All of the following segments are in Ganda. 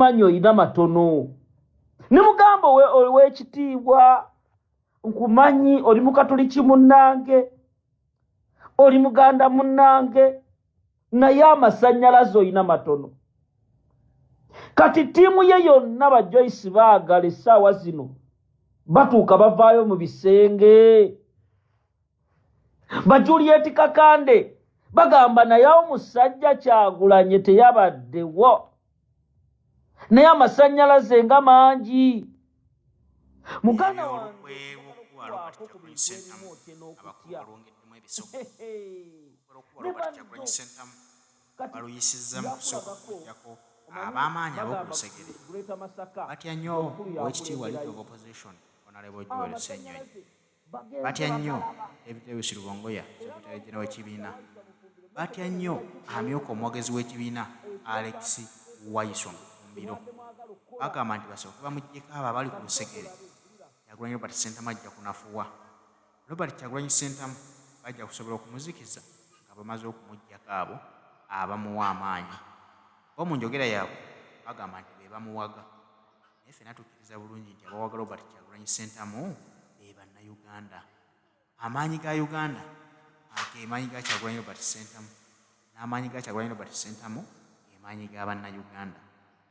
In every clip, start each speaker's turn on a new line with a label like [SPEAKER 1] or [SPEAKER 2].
[SPEAKER 1] manyo ina matono ne mugambo we kitiibwa nkumanyi oli mukatoliki munnange oli muganda munnange naye amasannyalaze olina matono kati ttiimu ye yonna ba Joyce baagala essaawa zino batuuka bavaayo mu bisenge ba Juliet Kakande bagamba naye omusajja Kyagulanyi teyabaddewo naye amasannyalaze nga mangi muganda wange
[SPEAKER 2] baluyisizza mu kusooka okujjako ab'amaanyi ab'okulusegere batya nnyo owekitiibwa leader of opposition Honorable Joel Ssennyonyi batya nnyo David Silubongoya sekretary general w'ekibiina batya nnyo amyuka omwogezi w'ekibiina Alex Wayiso Mbiro bagamba nti basooke bamuggyeko abo abali ku lusegere Kyagulanyi Robert Ssentamu ajja kunafuwa Robert Kyagulanyi Ssentamu bajja kusobola okumuzikiza nga bamaze okumuggyako abo abamuwa amaanyi bo mu njogera yaabwe bagamba nti be bamuwaga naye ffenna tukkiriza bulungi nti abawaga Robert Kyagulanyi Ssentamu be bannayuganda amaanyi ga Uganda ge maanyi ga Kyagulanyi Robert Ssentamu n'amaanyi ga Kyagulanyi Robert Ssentamu ge maanyi ga bannayuganda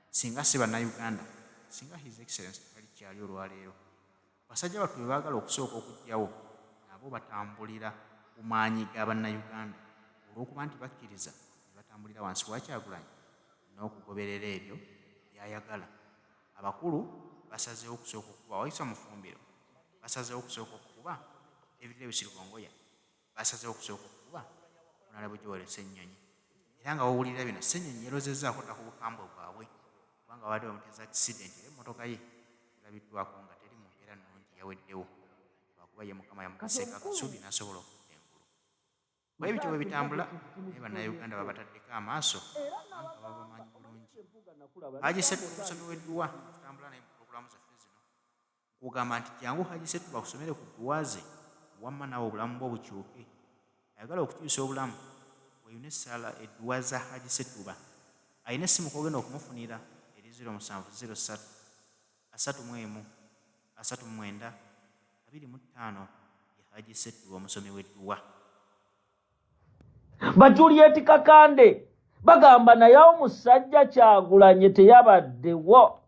[SPEAKER 2] singa si bannayuganda singa His Excellency talikyali olwaleero basajja battu be baagala okusooka okujjawo nabo batambulira ku maanyi ga bannayuganda olw'okuba nti bakkiriza ne batambulira wansi wa Kyagulanyi n'okugoberera ebyo byayagala abakulu basazeewo okusooka okuba Wayiso Mufumbiro basazeewo okusooka okuba David Silubongoya basazeewo okusooka okuba Honorable Joel Ssennyonyi era nga wawulira bino Ssennyonyi yerozezzaako ddala ku bukambwe bwabwe kubanga wadde bamuteza accident emmotoka ye erabiddwako nga teri mu mbeera nnungi yaweddewo lwakuba ye Mukama yamukaseeko akasubi n'asobola okutta engulu bwe bityo bwe bitambula naye bannayuganda babataddeko amaaso nga babamanyi bulungi Haji Setu omusomi w'edduwa tutambula naye mu pulogulaamu zaffe zino nkugamba nti jangu Haji Setu bakusomere ku dduwa ze wamma naawe obulamu bwo bukyuke ayagala okukyusa obulamu weyuna essaala edduwa za Haji Setuba alina essimu kogenda okumufunira eri 0703 31 39 25 ya Haji Setuba omusomi w'edduwa
[SPEAKER 1] ba Juliet Kakande bagamba naye omusajja Kyagulanyi teyabaddewo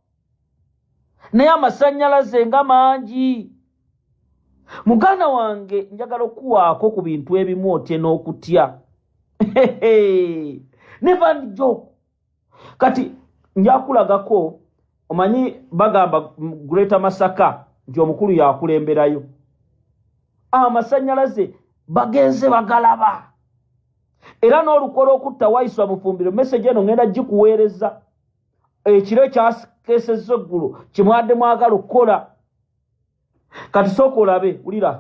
[SPEAKER 1] naye amasannyalaze nga mangi muganda wange njagala okuwaako ku bintu ebimu otye n'okutya never joke kati njakulagako omanyi bagamba Greater Masaka nti omukulu yakulemberayo amasannyalaze bagenze bagalaba era n'olukola okutta Wayiso Mufumbiro message eno ngenda gikuweereza ekiro ekyakesezza eggulu kimwadde mwagala okukola kati sooka olabe wulira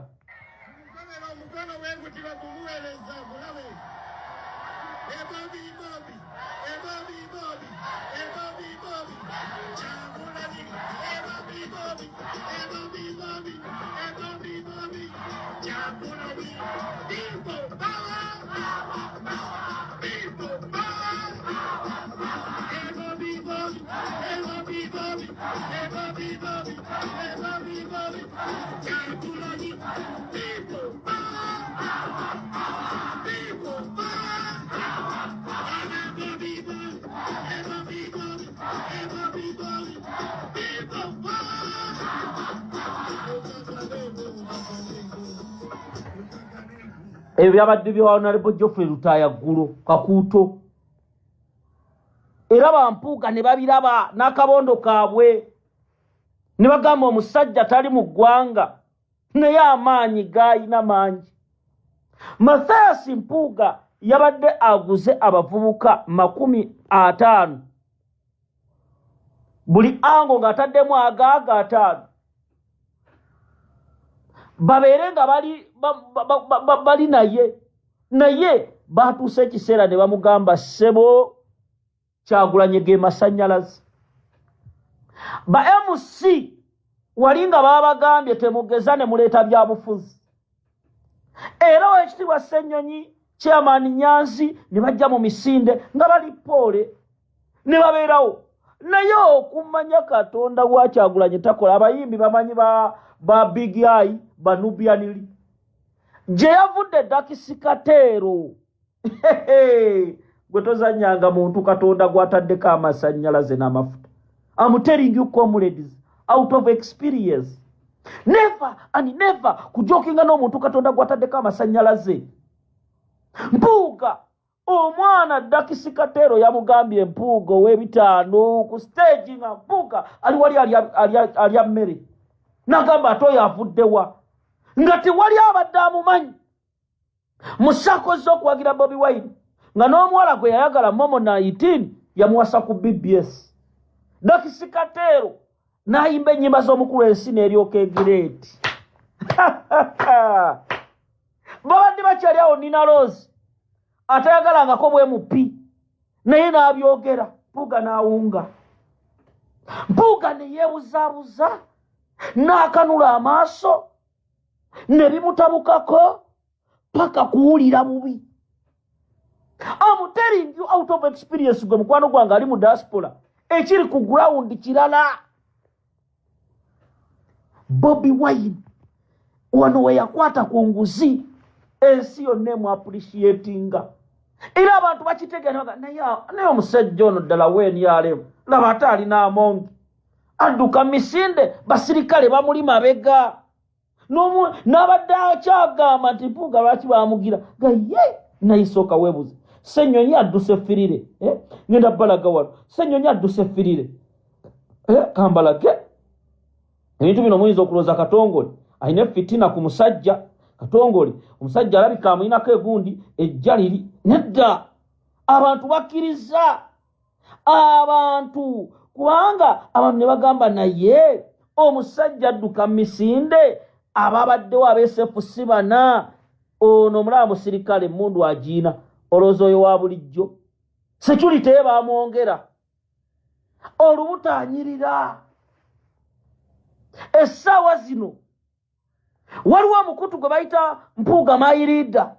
[SPEAKER 1] ebyo byabadde bya Honorable Geoffrey Lutaaya Ggulo Kakuuto era bampuuga ne babiraba n'akabondo kaabwe ne bagamba omusajja tali mu ggwanga naye amaanyi g'alina mangi. Mathias Mpuuga yabadde aguze abavubuka 50 buli ango ng'ataddemu agaaga 5 babeere nga bali naye baatuuse ekiseera ne bamugamba ssebo Kyagulanyi ge masannyalaze. Ba MC wali nga babagambye temugeza ne muleeta byabufuzi. Era Oweekitiibwa Ssennyonyi Chairman Nyanzi ne bajja mu misinde nga bali poole ne babeerawo naye okumanya Katonda wa Kyagulanyi takola. Abayimbi bamanyi ba Big Eye ba Nubian gye yavudde Dakisikateero gwe tozanyanga muntu Katonda gwataddeko amasannyalaze n'amafuta. I'm telling you comrades out of experience, never and never kujokinga n'omuntu Katonda gwataddeko amasannyalaze. Mpuuga omwana Dakisikateero yamugambye Mpuuga ow'ebitaano ku stage nga Mpuuga ali wali alya mmere n'agamba ate oyo avuddewa nga tewali abadde amumanyi. Musako z'okuwagira Bobi Wine nga n'omuwala gwe yayagala Momo 19 yamuwasa ku BBS. Dakisikateero n'ayimba ennyimba z'omukulu ensi n'eryoka egireeti. Babadde bakyali awo Nina Rose atayagalangako bwe mupi naye n'abyogera. Mpuuga n'awunga. Mpuuga ne yeebuzaabuza n'akanula amaaso ne bimutabukako paka kuwulira bubi. I'm telling you out of experience gwe mukwano gwange ali mu diaspora ekiri ku ground kirala. Bobi Wine wano we yakwata ku nguzi ensi yonna emu appreciatinga. Era abantu bakitegeera naye omusajja ono ddala weeni yalemu laba ate alina amongi adduka misinde basirikale bamuli mabega n'abadde akyagamba nti Mpuuga lwaki bamugira gaye nayisooka weebuze Ssenyonyi adduse firire ngenda balaga wano Ssenyonyi adduse firire kambalage ebintu bino muyinza okulooza Katongole alina fitina ku musajja. Katongole omusajja alabika amuyinako egundi ejja liri nedda. Abantu bakkiriza abantu kubanga abantu ne bagamba naye omusajja adduka misinde ababaddewo abeesefusi bana ono omulaba musirikale emmundu agiina olowooza oyo wa bulijjo security ye baamwongera olubuto anyirira. Essaawa zino waliwo omukutu gwe bayita Mpuuga mayiriida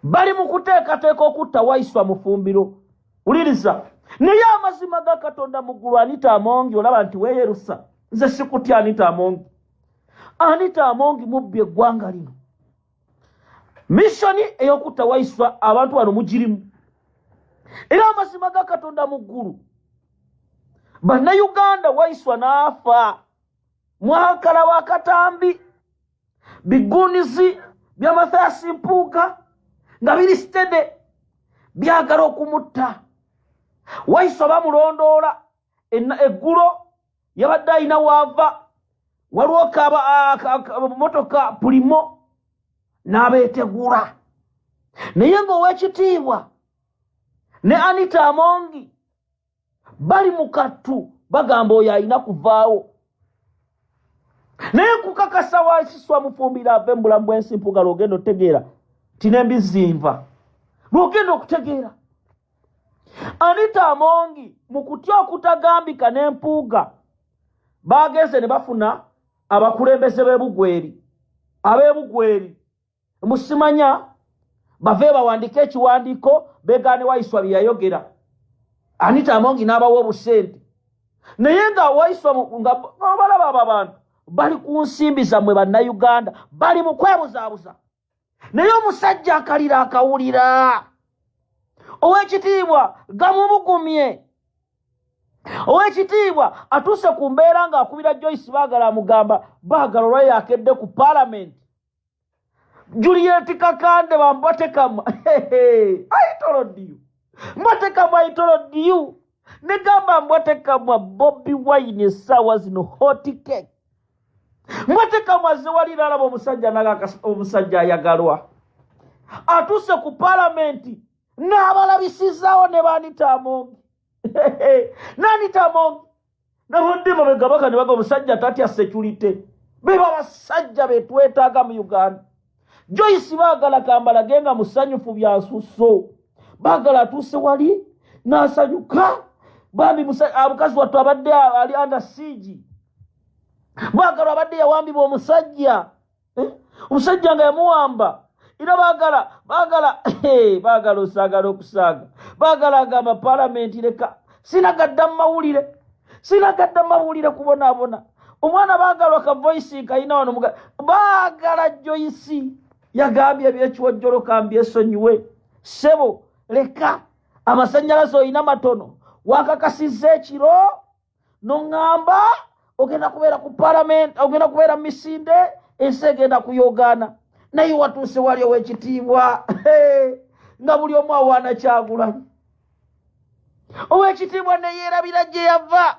[SPEAKER 1] bali mu kuteekateeka okutta Waiswa Mufumbiro. Wuliriza naye amazima ga Katonda mu ggulu Anita Amongi olaba nti weeyerusa. Nze sikutya Anita Amongi. Anita Amongi mubbi eggwanga lino. Missoni ey'okutta Waiswa abantu bano mugirimu. Era amazima ga Katonda mu ggulu Bannayuganda Waiswa n'afa mwakala wa Katambi bigunizi bya Mathias Mpuuga nga biri stede byagala okumutta. Waiswa bamulondoola eggulo yabadde alina waava waliwo motoka Pulimo n'abeetegula naye ng'owekitiibwa ne Anita Amongi bali mu kattu bagamba oyo alina kuvaawo. Naye nkukakasa Waiswa Mufumbiro ave mu bulamu bw'ensi Mpuuga lw'ogenda otegeera tinembizinva lw'ogenda okutegeera. Anita Amongi mu kutya okutagambika n'Empuuga bagenze ne bafuna abakulembeze b'ebugweri ab'ebugweri musimanya bave bawandike ekiwandiiko beegaane Waiswa bye yayogera. Anita Amongi n'abawa obusente naye nga Waiswa nga balaba abo abantu bali ku nsimbi zammwe Bannayuganda bali mu kwebuzaabuza naye omusajja akalira akawulira. Owekitiibwa gamubugumye. Owekitiibwa atuuse ku mbeera ng'akubira Joyce baagala amugamba baagala olwa yakedde ku Parliament. Juliet Kakande bambatekamwa I told you mbatekamwa I told you negamba mbatekamwa Bobi Wine essaawa zino hot cake mbatekamwa zewalira alaba omusajja naga omusajja ayagalwa atuuse ku Parliament n'abalabisizaawo ne Anita Amongi n'Anita Amongi n'abadde mabega baka ne baga omusajja tatya security beba basajja betwetaaga mu Uganda. Joyce baagala kambalage nga musanyufu byasuso baagala atuuse wali n'asanyuka bambi omukazi wattu abadde ali under siege baagala abadde yawambibwa omusajja omusajja nga yamuwamba era baagala osaagala okusaaga baagala agamba Parliament leka sinagadda mawulire kubonaabona. Omwana baagalwa ka voice kayina wano baagala Joyce yagambye ebyekiwojjolo kambyesonyiwe. Sebo leka amasannyalaze oyina matono wakakasizza ekiro noŋŋamba ogenda kubeera ku parliament, ogenda kubeera misinde, ensi egenda kuyogaana. Naye watuuse wali ow'ekitiibwa nga buli omu awaana Kyagulanyi. Ow'ekitiibwa ne yeerabira gye yava.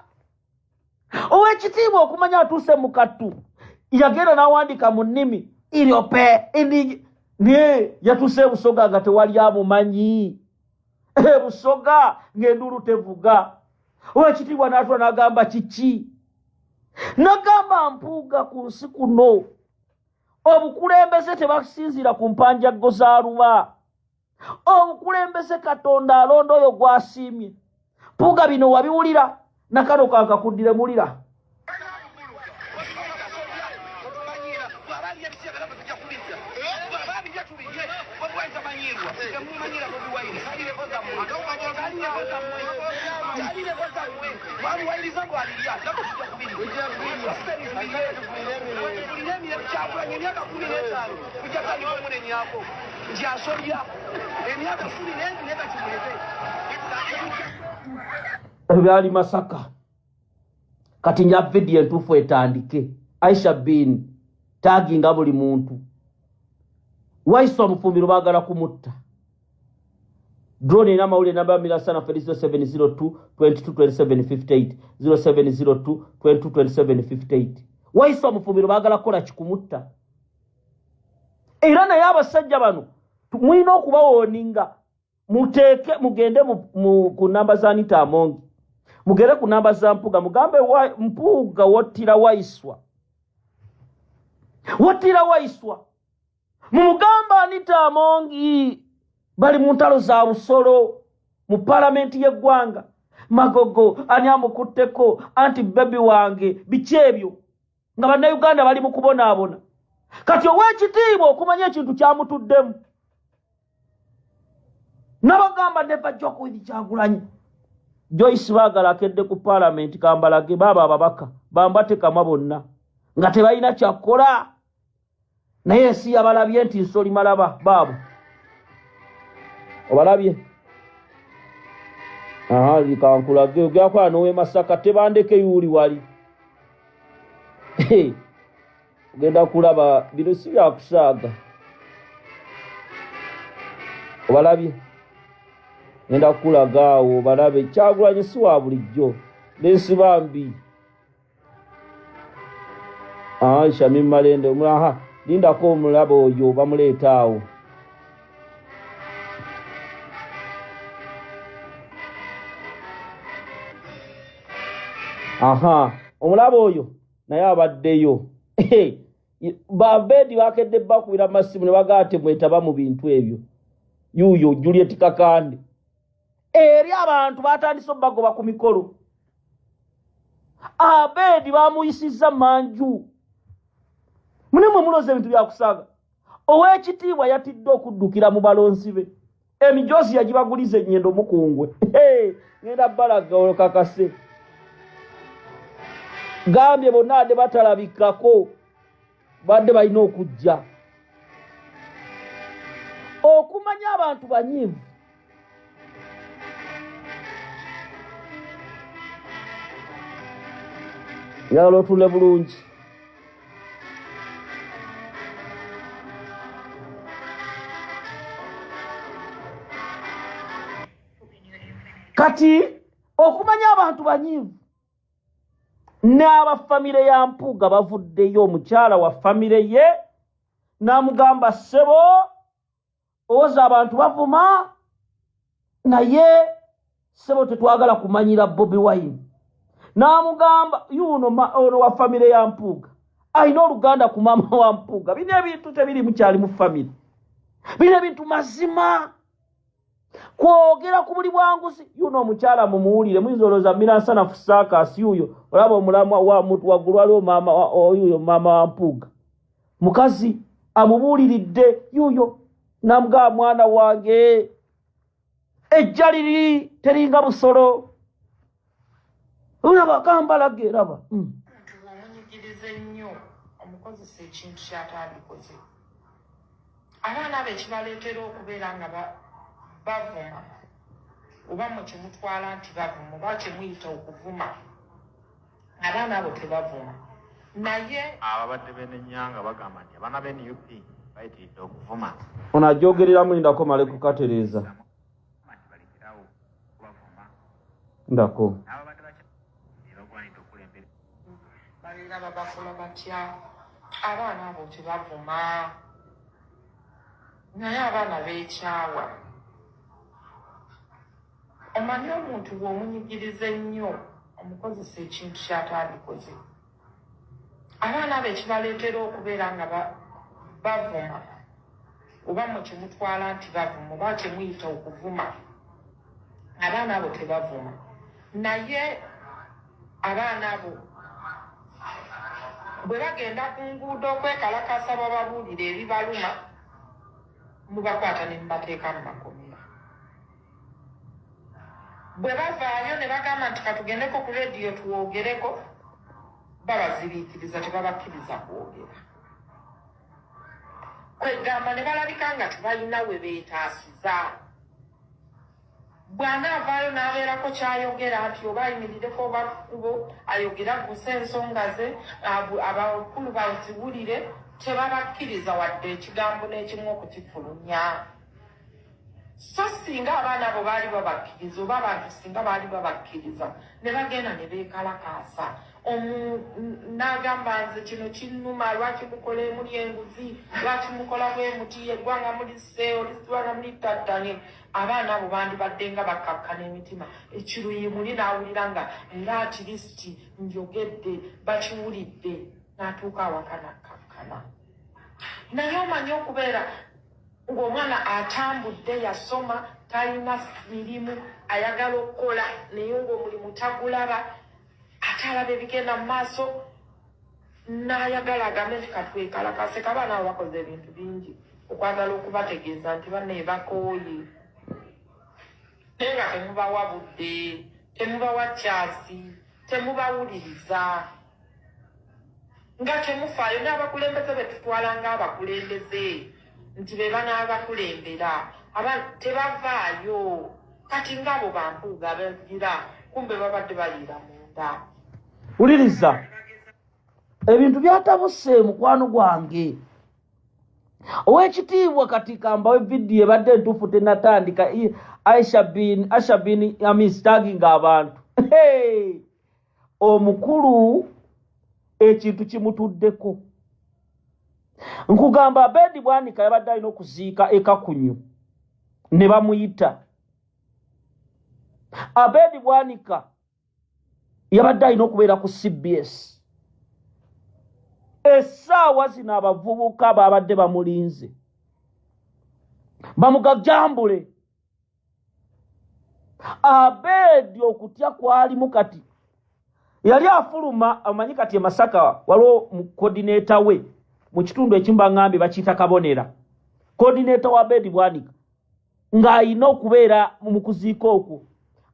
[SPEAKER 1] Ow'ekitiibwa okumanya atuuse mu kattu yagenda n'awandiika mu nnimi iryope naye yatuuse e Busoga nga tewali amumanyi. Busoga ng'enduulu tevuga. Ow'ekitiibwa n'atula n'agamba kiki? N'agamba Mpuuga ku nsi kuno obukulembeze tebasinziira ku mpanjaggo za luba. Obukulembeze Katonda alonda oyo gw'asiimye. Mpuuga bino wabiwulira? Nakano kankakuddire mulira. Byali Masaka. Kati nya video entuufu etandike. Aisha bin taginga buli muntu. Waiswa Mufumbiro baagala kumutta. Drone inama ule namba mila sana Felicio 702 222758 0702 222758. Waiswa Mufumbiro baagala kola kikumutta. Era naye abasajja bano mwina okubawoninga muteeke mugende ku namba za Anita Amongi. Mugere ku namba za Mpuuga mugambe Mpuuga wottira Waiswa. Wottira Waiswa. Mugamba Anita Amongi bali mu ntalo za Busolo mu parliament y'eggwanga. Magogo ani amukutteko anti baby wange biki ebyo nga bannayuganda bali mu kubonaabona. Kati ow'ekitiibwa okumanya ekintu kyamutuddemu. Nabagamba never joke with Kyagulanyi. Joyce baagala akedde ku parliament kambalage baba ababaka bambate kama bonna nga tebalina kyakola. Naye si yabalabye nti nsoli malaba baabo. Obalabye? Likankulage ogyakola n'owe Masaka tebandeke yuli wali. Ogenda kulaba bino si byakusaaga. Obalabye? Ngenda kulaga awo balabe Kyagulanyi si wa bulijjo. N'ensiba mbi. Aisha Mimmalende omulaha lindako omulabo oyo bamuleeta awo. Omulabo oyo naye abaddeyo. Babedi bakedde bakubira masimu ne bagate mwetaba mu bintu ebyo. Yuyo Juliet Kakande. Eri abantu batandise bagoba ku mikolo. Abedi bamuyisizza manju. Mulimu muloze ebintu byakusaaga. Ow'ekitiibwa yatidde okuddukira mu balonzi be. Emijozi yagibaguliza ennyendo mukungwe. Ngenda balaga olukakase. Gambye bonna ade batalabikako badde balina okujja. Okumanya abantu banyivu. Yalo tule bulungi. Kati okumanya abantu banyivu. N'aba famire ya Mpuuga bavuddeyo omukyala wa famire ye n'amugamba ssebo oza abantu bavuma naye ssebo tetwagala kumanyira Bobi Wine. N'amugamba yuno ono wa famire ya Mpuuga alina oluganda ku maama wa Mpuuga. Bino ebintu tebiri mukyali mu famire. Bino ebintu mazima. Kwogera ku buli bwanguzi yuno omukyala mumuwulire muyinza Miransana Fusaka yuyo olaba omulamwa wa muntu waggulu waliwo maama oyo maama wa Mpuuga. Mukazi amubuuliridde yuyo n'amugamba mwana wange ejja liri teringa Busolo Olaba Kampala geraba.
[SPEAKER 3] Omunyigiriza ennyo omukozesa ekintu ky'atandikoze. Abaana be kibaleetera okubeera nga bavuma oba mu kimutwala nti bavuma oba kimuyita okuvuma. Abaana abo tebavuma. Naye
[SPEAKER 2] ababadde b'ennyanga bagamba nti abaana b'NUP bayitiridde okuvuma.
[SPEAKER 1] Ono ajogereramu ndako male kukatereeza. Ndako.
[SPEAKER 3] Balina babakola batya. Abaana abo tebavuma. Naye abaana beekyawa. Omanyi omuntu bw'omunyigiriza ennyo omukozesa ekintu ky'atandikoze. Abaana be kibaleetera okubeera nga bavuma oba mu kimutwala nti bavuma oba kimuyita okuvuma. Abaana abo tebavuma. Naye abaana abo bwe bagenda ku nguudo okwekalakasa bababuulira ebibaluma mubakwata ne mubateeka mu makomera. Bwe bavaayo ne bagamba nti katugendeko ku rediyo tuwogereko babaziriikiriza tebabakkiriza kwogera. Kwegamba ne balabika nga tebalina we beetaasiza. Bw'anaavaayo n'abeerako ky'ayogera nti oba ayimirireko oba kkubo ayogera gusa ensonga ze abakulu baziwulire tebabakkiriza wadde ekigambo n'ekimu okukifulunya. So singa abaana abo baali babakkiriza oba abantu singa baali babakkiriza ne bagenda ne beekalakaasa. N'agamba nze kino kinnuma lwaki mukola emuli enguzi lwaki mukola bwe muti eggwanga muli sseo lisitwanga muli tattanye. Abaana abo bandibadde nga bakkakkana emitima. Ekiruyi muli n'awulira nga era atilisiti njogedde bakiwulidde n'atuuka awaka nakkakkana. Naye omanyi okubeera ng'omwana atambudde yasoma talina mirimu ayagala okukola naye ng'omulimu tagulaba ate alaba ebigenda mu maaso n'ayagala agambe nti katwekalakase. Abaana abo bakoze ebintu bingi okwagala okubategeeza nti banne bakooye naye nga temubawa budde temubawa kyasi temubawuliriza nga temufaayo. N'abakulembeze be tutwala ng'abakulembeze nti be banaabakulembera tebavaayo. Kati ng'abo bampuuga bagira kumbe babadde baliira munda.
[SPEAKER 1] Wuliriza ebintu byatabuse mukwano gwange. Ow'ekitiibwa kati kambawe vidiyo ebadde entuufu tennatandika. Asha bin Amis taginga abantu. Omukulu ekintu kimutuddeko. Nkugamba Abedi Bwanika yabadde alina okuziika Ekakunyu ne bamuyita. Abedi Bwanika yabadde alina okubeera ku CBS. Essaawa zino abavubuka babadde bamulinze bamugajambule. Abedi okutya kwalimu kati yali afuluma. Amanyi kati Masaka waliwo mu coordinator we mu kitundu ekimu baŋŋambye bakiyita Kabonera. Coordinator wa Abedi Bwanika ng'alina okubeera mu kuziika okwo.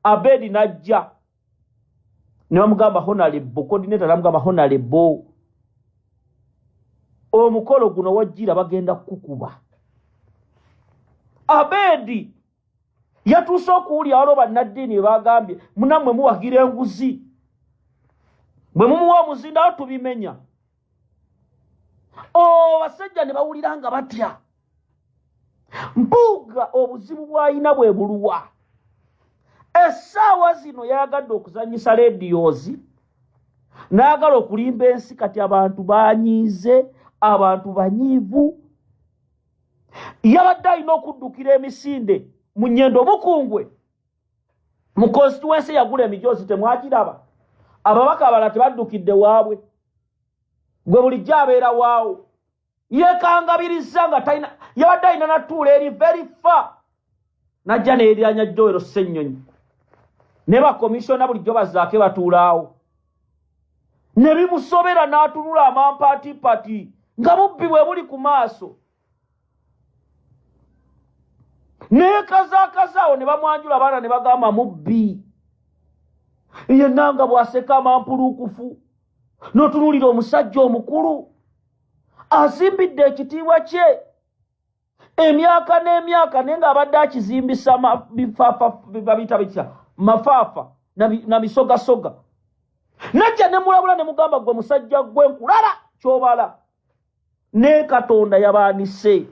[SPEAKER 1] Abedi n'ajja ne bamugamba Honorable. Coordinator n'amugamba Honorable, omukolo guno wajjira bagenda kukuba. Abedi yatuuse okuwulira waliwo bannaddiini bwe bagambye munammwe muwagira enguzi bwe mumuwa omuzindawo tubimenya. Basajja ne bawulira nga batya. Mpuuga obuzibu bw'alina bwe buluwa. Essaawa zino yayagadde okuzanyisa rediyozi n'agala okulimba ensi. Kati abantu banyiize, abantu banyiivu. Yabadde alina okuddukira emisinde mu Nnyendo Bukungwe mu constituency yagula emijoozi temwagiraba. Ababaka abalala tebaddukidde waabwe, gwe bulijjo abeera waawo. Yeekangabiriza nga talina, yabadde alina natuula eri very far. Najja neeryaanya Joel Ssennyonyi ne bakomisiona bulijjo bazzaako batuulaawo. Ne bimusobera n'atunula amampaatipati nga bubbi bwe buli ku maaso. Neekazaakazaawo ne bamwanjula abaana ne bagamba mubbi. Ye nanga bwaseka amampulukufu n'otunulira omusajja omukulu azimbidde ekitiibwa kye emyaka n'emyaka naye ng'abadde akizimbisa babiyita bitya mafaafa na bisogasoga. Najja ne mulabula ne mugamba gwe musajja gw'enkulala ky'obala. Ne Katonda yabaanise.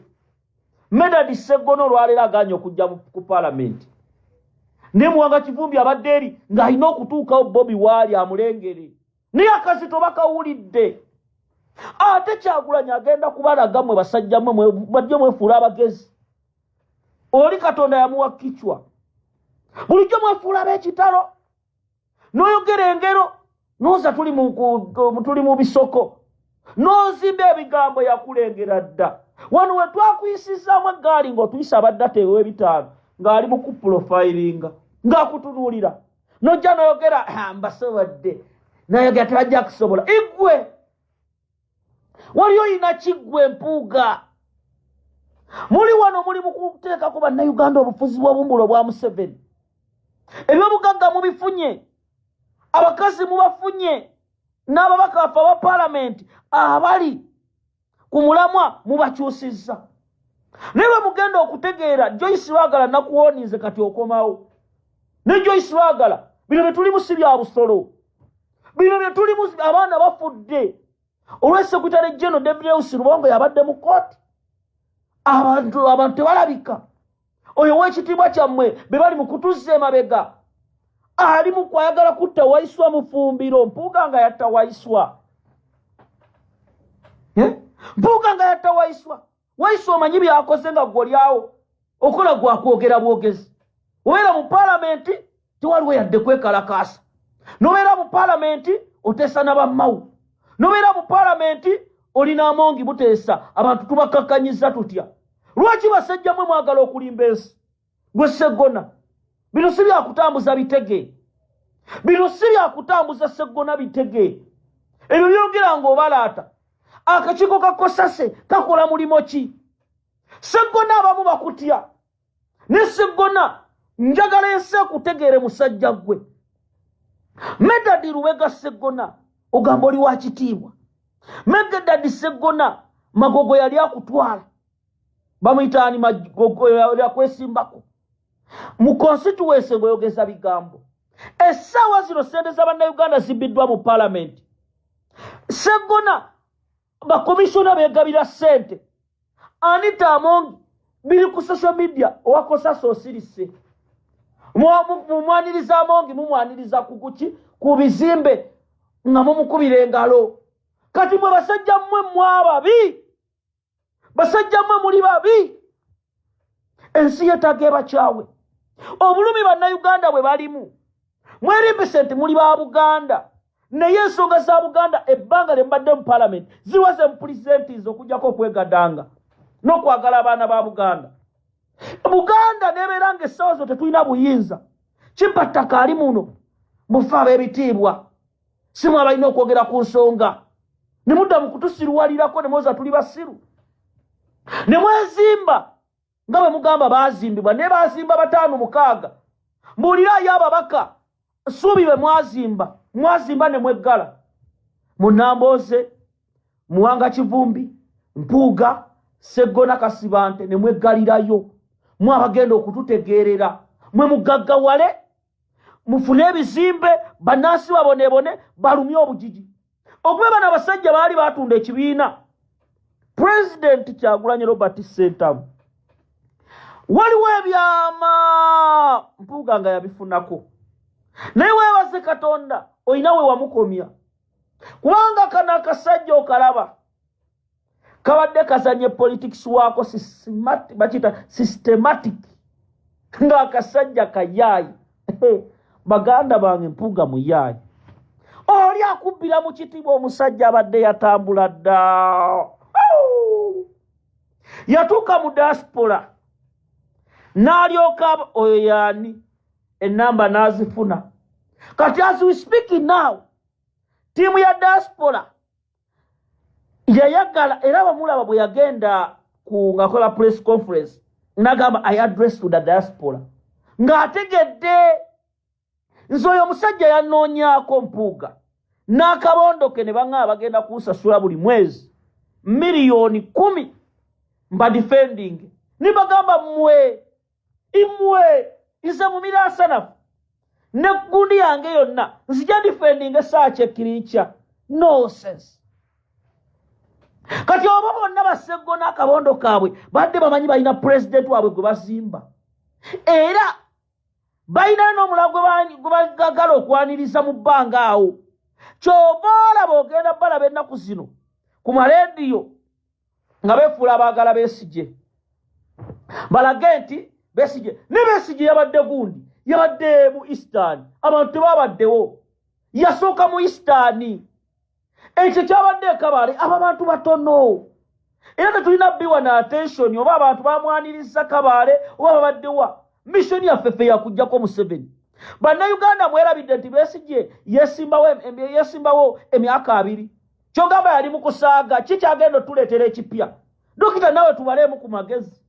[SPEAKER 1] Medadi Sseggona olwaleero aganye okujja ku paalamenti. Ne Muwanga Kivumbi abadde eri ng'alina okutuukawo Bobi Wine amulengere. Naye akazito bakawulidde. Ate Kyagulanyi agenda kubalaga mmwe basajja mmwe bajje mwefuula abagezi. Oli Katonda yamuwa kichwa. Bulijjo mwefuula ab'ekitalo. N'oyogera engero. Noza tuli mu bisoko. Nozimba ebigambo yakulengera dda. Wano we twakuyisizaamu eggaali ng'otuyisa abadde w'ebitaano ng'ali mu kuprofilinga ng'akutunuulira. Nojja n'oyogera mbasobodde. N'ayogera tebajja kusobola. Igwe wali oyina kiggwe Mpuuga. Muli wano muli mu kuteeka ku bannayuganda obufuzi bw'obumbulo bwa Museveni. Ebyobugagga mubifunye. Abakazi mubafunye. N'ababaka bafa ba paalamenti abali ku mulamwa mubakyusizza. Naye bwe mugenda okutegeera Joyce Lwagala nakuwonize kati okomawo. Ne Joyce Lwagala bino bye tulimu si bya busolo. Bino bye tulimu abaana bafudde. Olw'Sekretary General Debrius Rubongo yabadde mu kooti. Abantu tebalabika. Oyo w'ekitiibwa kyammwe be bali mu kutuzza emabega. Ali mu kwayagala kutta Waiswa Mufumbiro. Mpuuga nga yatta Waiswa. Mpuuga nga yatta Waiswa. Waiswa omanyi byakoze nga gwolyawo. Okola gwakwogera bwogezi. Obeera mu paalamenti tewaliwo yadde kwekalakaasa. Nobeera mu paalamenti oteesa n'abammawu. Nobeera mu paalamenti olina Amongi buteesa abantu tubakakkanyiza tutya. Lwaki basajja mmwe mwagala okulimba ensi? Gwe Sseggona. Bino si byakutambuza bitege. Bino si byakutambuza Sseggona bitege. Ebyo byogera ng'obalaata. Akakiiko ka Kosase kakola mulimo ki? Sseggona abamu bakutya. Ne Sseggona njagala ensi ekutegeere musajja gwe. Medadi Lubega Sseggona ogamba oli wa kitiibwa. Medadi Sseggona magogo yali akutwala. Bamuyitaani magogo yali akwesimbako. Mu constituency bweyogeza bigambo. Essaawa zino ssente z'Abannayuganda zibbiddwa mu paalamenti. Sseggona bakomishona beegabira ssente. Anita Amongi biri ku social media owakosa soosirise. Mumwaniriza Amongi mumwaniriza kukuki ku bizimbe nga mumukubira engalo. Kati mwe basajja mmwe mwababi. Basajja mmwe muli babi. Ensi yeetaaga ebakyawe. Obulumi Bannayuganda bwe balimu. Mwerimbise nti muli ba Buganda. Naye ensonga za Buganda ebbanga lye mbadde mu paalamenti ziwaze mu pulezidenti okujjako okwegadanga n'okwagala abaana ba Buganda. Buganda nebeera ng'essaawa zo tetulina buyinza. Kimpattaka ali muno mufe ab'ebitiibwa. Si mwe abalina okwogera ku nsonga. Ne mudda mu kutusirwalirako ne mwoza tuli basiru. Ne mwezimba nga bwe mugamba baazimbibwa ne baazimba 5-6. Mbuulirayo ababaka Suubi be mwazimba ne mweggala. Munambooze, Muwanga Kivumbi, Mpuuga, Sseggona Kasibante ne mweggalirayo. Mwe abagenda okututegeerera. Mwe mugaggawale, mufune ebizimbe, bannansi babonebone, balumye obujiji. Okuba bano abasajja baali baatunda ekibiina. President Kyagulanyi Robert Ssentamu. Waliwo ebyama Mpuuga nga yabifunako. Naye weebaze Katonda olina we wamukomya. Kubanga kana akasajja okalaba kabadde kazanye politics waako systematic nga akasajja kayaayi. Baganda bange Mpuuga muyaayi. Oli akubbira mu kitiibwa omusajja abadde yatambula dda. Yatuuka mu diaspora n'alyoka oyo yaani enamba n'azifuna. Kati as we speak now, tiimu ya diaspora yayagala era bamulaba bwe yagenda ngakola press conference n'agamba I address to the diaspora ng'ategedde nze oyo omusajja yanoonyaako Mpuuga n'akabondo ke ne baŋŋaa bagenda kunsasula buli mwezi miliyoni 10 mba defending nibagamba mmwe nze mumira asanafu ne gundi yange yonna nzija defending esaaca ekirinkya nonsense. Kati oba bonna baseggo n'akabondo kaabwe badde bamanyi balina president waabwe gwe bazimba era balina n'omulago gwe bagagala okwaniriza mu bbanga awo. Kyova olaba ogenda balaba ennaku zino ku marediyo nga beefuula abaagala Besigye balage nti Besigye ne Besigye yabadde gundi yabadde mu Eastern abantu tebabaddewo yasooka mu Eastern ekyo kyabadde Kabale abo bantu batono era tetulina biwa na attention oba abantu bamwaniriza Kabale oba babaddewa mission yaffe fe yakujjako Museveni. Bannayuganda mwerabidde nti Besigye yesimbawo emyaka 2 kyogamba yali mu kusaaga kikyagenda otuleetera ekipya. Dokita nawe tubaleemu ku magezi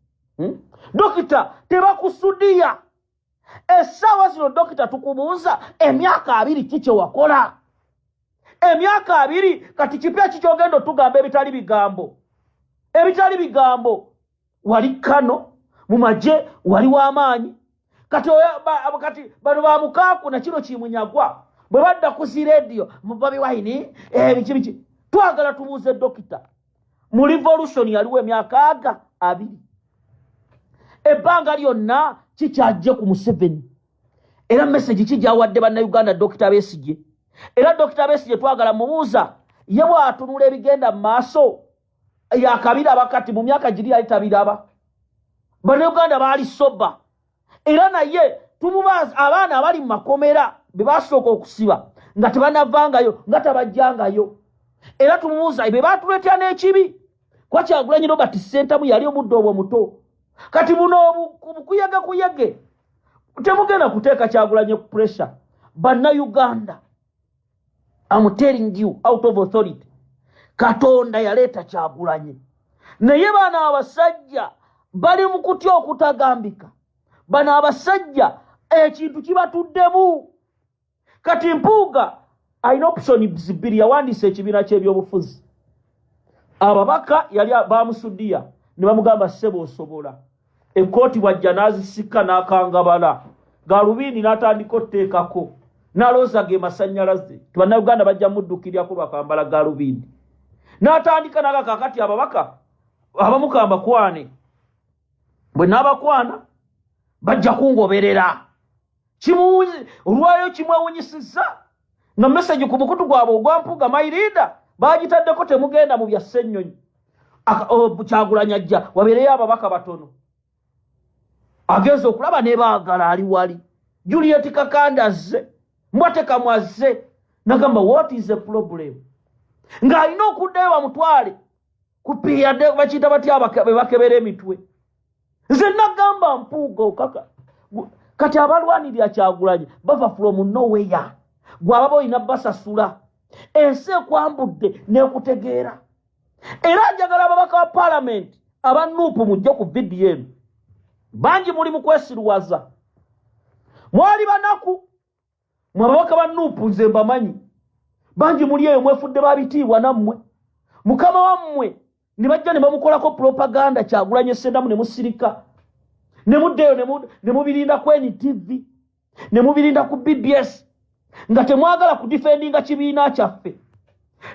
[SPEAKER 1] Dokita tebakusudiya essaawa zino dokita tukubuuza emyaka 2 kikye wakola emyaka 2 kati kipya kikyogenda otugamba ebitali bigambo wali Kano mu maje wali w'amaanyi kati bano bamukaaku na kino kimunyagwa bwe badda ku radio mu Bobi Wine biki twagala tubuuze dokita mu revolution yaliwo emyaka 2 ebbanga lyonna kikyajje ku Museveni era message kijjawadde bannayuganda Dr. Besigye era Dr. Besigye twagala mubuuza ye bw'atunula ebigenda mu maaso yakabiraba kati mu myaka giri yali tabiraba bannayuganda baali soba era naye tumubaza abaana abali mu makomera be basooka okusiba nga tebanavangayo nga tabajjangayo era tumubuuza be batuleetera n'ekibi kwa Kyagulanyi Robert Ssentamu yali omuddo obwo muto kati buno kuyege temugenda kuteeka Kyagulanyi pressure. Bannayuganda, I'm telling you out of authority, Katonda yaleeta Kyagulanyi naye bana abasajja bali mu kutya okutagambika. Bana abasajja ekintu kibatuddemu. Kati Mpuuga alina option 2 yawandiisa ekibiina ky'ebyobufuzi ababaka yali bamusudiya ne bamugamba ssebo osobola ekkooti wajja n'azisika n'akangabala Galubindi n'atandika otteekako n'alooza ge masannyalaze Bannayuganda bajja muddukiryako lwakambala Galubindi n'atandika n'agaka kati ababaka abamukamba kwane bwe n'abakwana bajja kungoberera kimuwuzi olwayo kimwewunyisiza nga message ku mukutu gwabwe ogwa Mpuuga my leader bagitaddeko temugenda mu bya Ssennyonyi Kyagulanyi ajja wabeereyo ababaka batono ageze okulaba ne baagala ali wali Juliet Kakanda azze Mbwate Kamwazze nagamba what is the problem ng'alina okuddayo bamutwale kupiyadde bakiyita batya bakebera emitwe. Nze nagamba Mpuuga okaka kati abalwanirira Kyagulanyi bava from nowhere gwababa olina basasula ensi ekwambudde n'ekutegeera era njagala ababaka ba parliament abanuupu mujje ku VDM bangi muli mu kwesiruwaza mwali banaku mwababaka banuupu nze mbamanyi bangi muli eyo mwefudde babitiibwa nammwe mukama wammwe ne bajja ne bamukolako propaganda Kyagulanyi Ssentamu ne musirika ne muddeyo ne mubirinda ku NTV ne mubirinda ku BBS nga temwagala ku defendinga kibiina kyaffe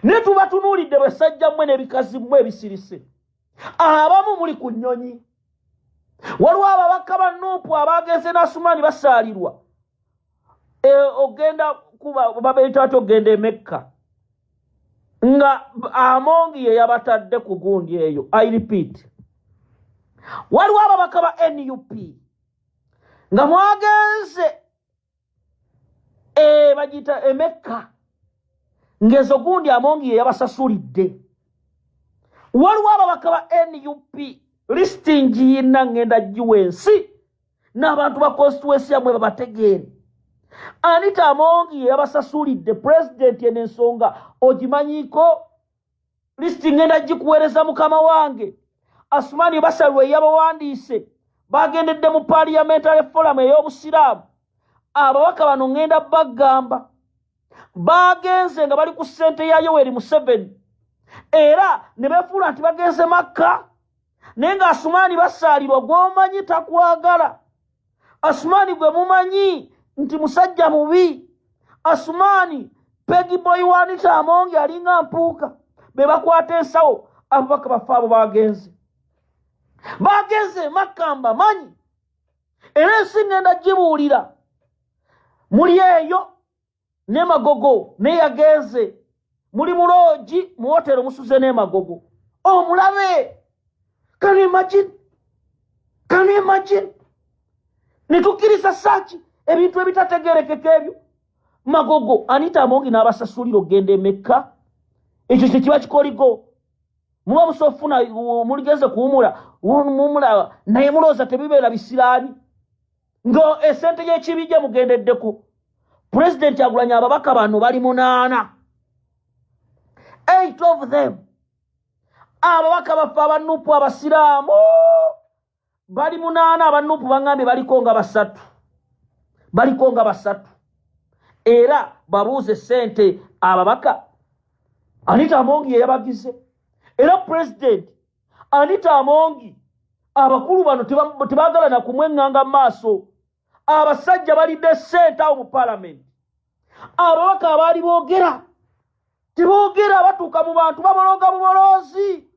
[SPEAKER 1] ne tuba tunuulidde basajja mmwe n'ebikazi mmwe ebisirise abamu muli ku nnyonyi waliwo ababaka banuupu abagenze n'Asumaani basaalirwa ogenda kuba babeeta ati ogenda e Mecca nga Amongi ye yabatadde ku gundi eyo. I repeat, waliwo ababaka ba NUP nga mwagenze bagita e Mecca ngezo gundi Amongi ye yabasasulidde. Waliwo ababaka ba NUP listing yina ngenda jiwensi n'abantu ba constituency yamwe babategeere. Anita Amongi ye yabasasulidde president y'ensonga ogimanyiko listing ngenda jikuweereza mukama wange. Asumaani basalwe yabawandiise bagendedde mu parliamentary forum ey'obusiraamu ababaka bano ngenda bagamba bagenze nga bali ku ssente ya Yoweri Museveni era ne befuula nti bagenze Makka naye nga Asumani basaalirwa gw'omanyi takwagala. Asumani gwe mumanyi nti musajja mubi. Asumani Peggy Boy Wanita Amongi alinga mpuuka be bakwata ensawo ababaka bafe abo bagenze Makka manyi era ensi ngenda gibuulira muli eyo ne Magogo ne yagenze muli muloogi mu hotero musuze ne Magogo omulabe. Can you imagine nitukiriza saki ebintu ebitategerekeka ebyo. Magogo Anita Amongi n'abasasulira ogenda e Mecca ekyo kye kiba kikoligo muba musofuna muligeze kuwumula mumula naye mulooza tebibeera bisiraani ngo esente y'ekibijja mugendeddeko. Pulezidenti agulanya ababaka bano bali 8. 8 of them ababaka baffe abanupu abasiraamu bali 8. Abanupu bangambye baliko nga basatu era babuuze sente ababaka. Anita Amongi yabagize era President Anita Amongi abakulu bano tebagala na kumwenganga maaso. Abasajja balidde sente awo mu Parliament. Ababaka abaali boogera teboogera batuuka mu bantu babolonga buboloozi.